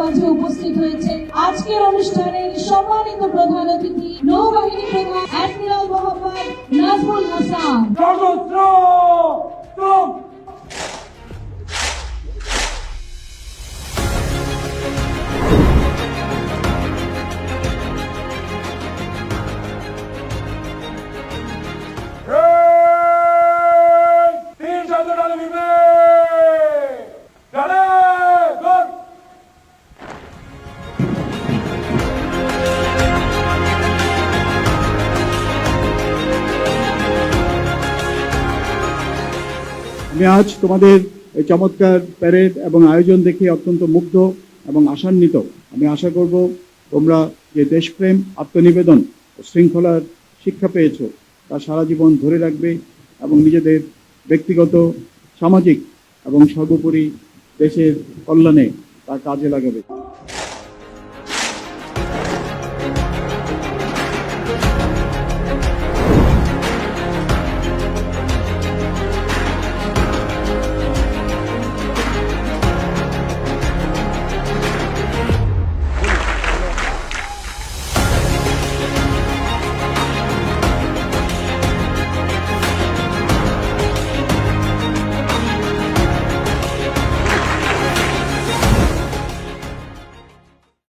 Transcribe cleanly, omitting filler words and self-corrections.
মাঝে উপস্থিত হয়েছেন আজকের অনুষ্ঠানের সম্মানিত প্রধান অতিথি নৌবাহিনী প্রধান অ্যাডমিরাল মোহাম্মদ নাজমুল হাসান। আমি আজ তোমাদের এই চমৎকার প্যারেড এবং আয়োজন দেখে অত্যন্ত মুগ্ধ এবং আশান্বিত। আমি আশা করব তোমরা যে দেশপ্রেম, আত্মনিবেদন ও শৃঙ্খলার শিক্ষা পেয়েছো তা সারা জীবন ধরে রাখবে এবং নিজেদের ব্যক্তিগত, সামাজিক এবং সর্বোপরি দেশের কল্যাণে তা কাজে লাগাবে।